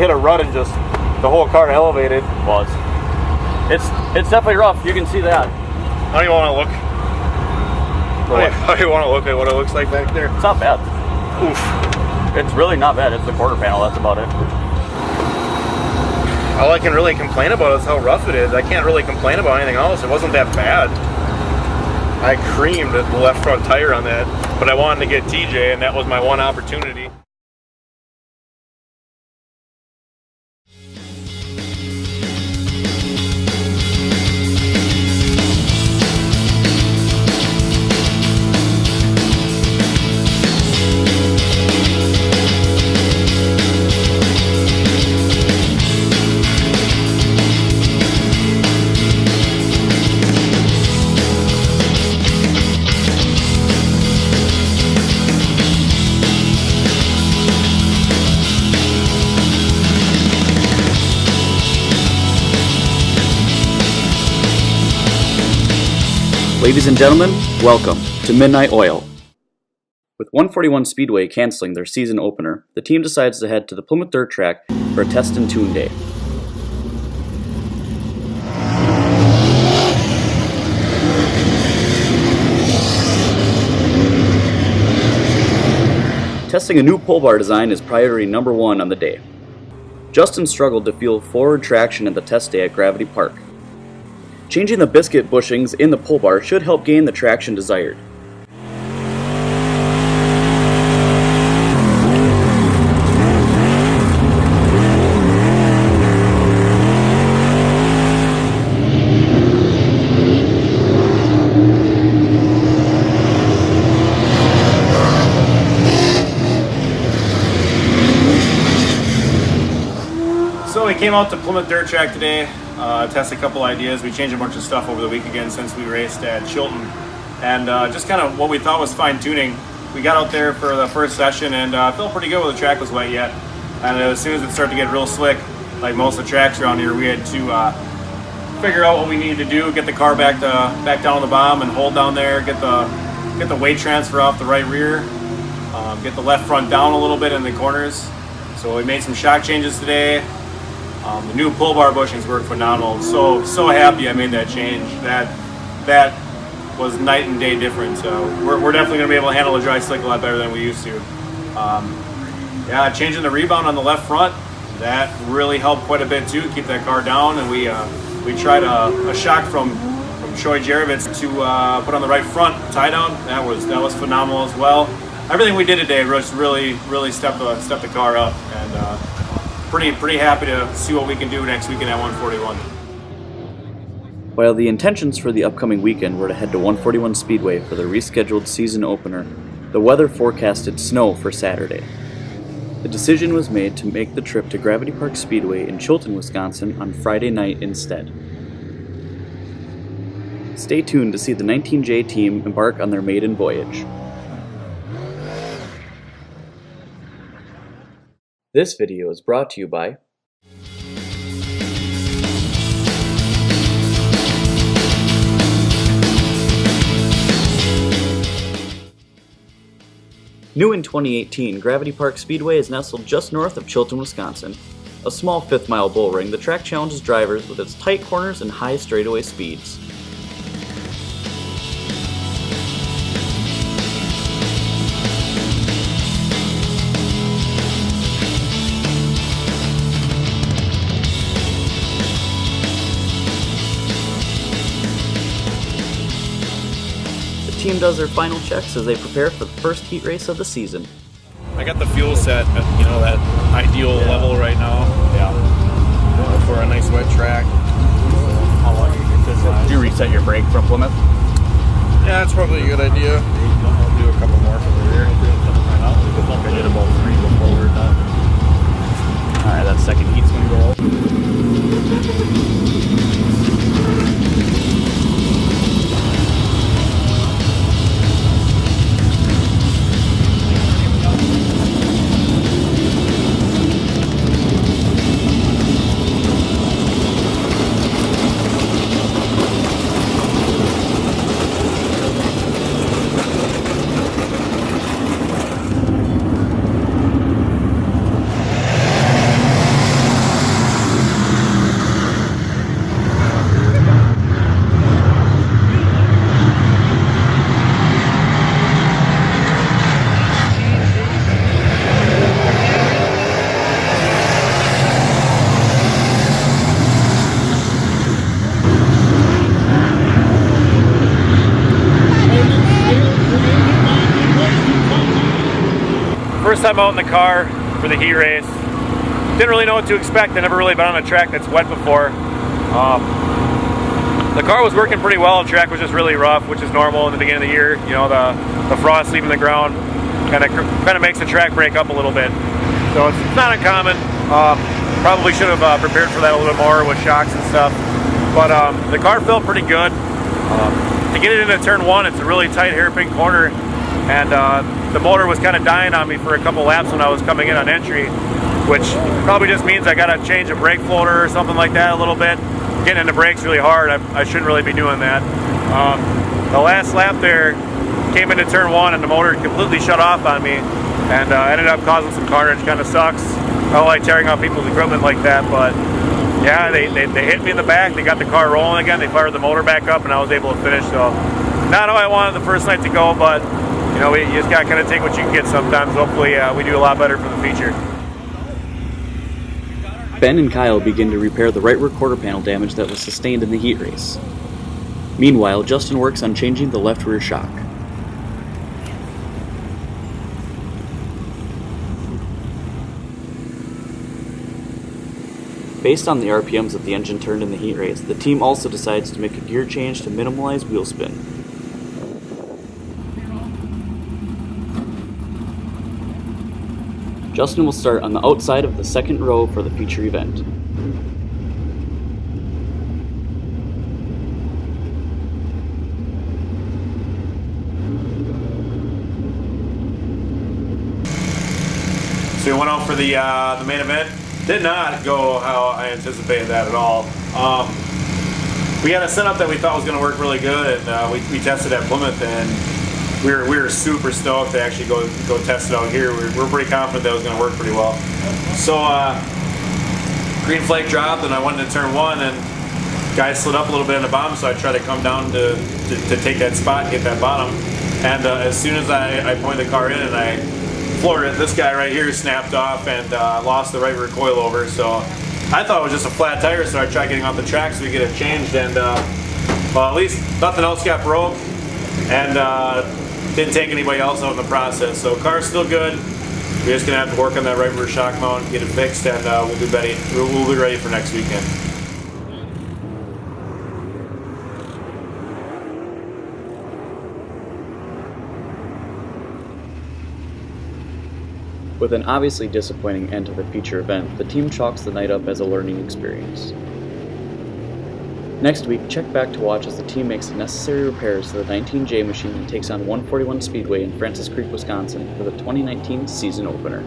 hit a rut and just the whole car elevated. Was. It's definitely rough. You can see that. How do you want to look? How do you want to look at what it looks like back there? It's not bad. Oof. It's really not bad. It's the quarter panel. That's about it. All I can really complain about is how rough it is. I can't really complain about anything else. It wasn't that bad. I creamed the left front tire on that, but I wanted to get TJ, and that was my one opportunity. Ladies and gentlemen, welcome to Midnight Oil. With 141 Speedway canceling their season opener, the team decides to head to the Plymouth Dirt Track for a test and tune day. Testing a new pole bar design is priority number one on the day. Justin struggled to feel forward traction at the test day at Gravity Park. Changing the biscuit bushings in the pole bar should help gain the traction desired. So we came out to Plymouth Dirt Track today, test a couple ideas. We changed a bunch of stuff over the week again since we raced at Chilton. And just kind of what we thought was fine tuning. We got out there for the first session and felt pretty good when the track was wet yet. And as soon as it started to get real slick, like most of the tracks around here, we had to figure out what we needed to do, get the car back down the bomb and hold down there, get the weight transfer off the right rear, get the left front down a little bit in the corners. So we made some shock changes today. The new pull bar bushings work phenomenal. So happy I made that change. That was night and day difference. We're definitely going to be able to handle a dry slick a lot better than we used to. Changing the rebound on the left front, that really helped quite a bit too, keep that car down. And we tried a shock from Troy Jarovitz to put on the right front tie down. That was phenomenal as well. Everything we did today was really stepped the car up, and pretty happy to see what we can do next weekend at 141. While the intentions for the upcoming weekend were to head to 141 Speedway for the rescheduled season opener, the weather forecasted snow for Saturday. The decision was made to make the trip to Gravity Park Speedway in Chilton, Wisconsin on Friday night instead. Stay tuned to see the 19J team embark on their maiden voyage. This video is brought to you by New in 2018, Gravity Park Speedway is nestled just north of Chilton, Wisconsin. A small fifth-mile bull ring, the track challenges drivers with its tight corners and high straightaway speeds. The team does their final checks as they prepare for the first heat race of the season. I got the fuel set at that ideal level right now. Yeah. For a nice wet track. How long do you think this is? Do you reset your brake from Plymouth? Yeah, that's probably a good idea. I'll do a couple more for the rear. I did about 3 before we were done. Alright, that second heat's gonna go out. first time out in the car for the heat race. Didn't really know what to expect. I never really been on a track that's wet before. The car was working pretty well. The track was just really rough, which is normal in the beginning of the year. You know, the frost leaving the ground kind of makes the track break up a little bit. So it's not uncommon. Probably should have prepared for that a little bit more with shocks and stuff. But the car felt pretty good. To get it into turn one, it's a really tight hairpin corner, and the motor was kind of dying on me for a couple laps when I was coming in on entry, which probably just means I got to change a brake floater or something like that a little bit. Getting into brakes really hard, I shouldn't really be doing that. The last lap there, came into turn one and the motor completely shut off on me, and ended up causing some carnage. Kind of sucks. I don't like tearing up people's equipment like that, but yeah, they hit me in the back. They got the car rolling again. They fired the motor back up, and I was able to finish. So not how I wanted the first night to go, but you know, you just got to kind of take what you can get sometimes. Hopefully we do a lot better for the feature. Ben and Kyle begin to repair the right rear quarter panel damage that was sustained in the heat race. Meanwhile, Justin works on changing the left rear shock. Based on the RPMs that the engine turned in the heat race, the team also decides to make a gear change to minimize wheel spin. Justin will start on the outside of the second row for the feature event. So we went out for the main event. Did not go how I anticipated that at all. We had a setup that we thought was going to work really good, and we tested at Plymouth, and we were super stoked to actually go test it out here. We're pretty confident that it was going to work pretty well. So green flag dropped, and I went into turn one, and guy slid up a little bit in the bottom, so I tried to come down to take that spot, get that bottom. And as soon as I pointed the car in and I floored it, this guy right here snapped off and lost the right rear coilover. So I thought it was just a flat tire, so I tried getting off the track so we get it changed, and well, at least nothing else got broke, and didn't take anybody else out in the process. So car's still good. We're just gonna have to work on that right rear shock mount, get it fixed, and we'll be ready for next weekend. With an obviously disappointing end to the feature event, the team chalks the night up as a learning experience. Next week, check back to watch as the team makes the necessary repairs to the 19J machine and takes on 141 Speedway in Francis Creek, Wisconsin for the 2019 season opener.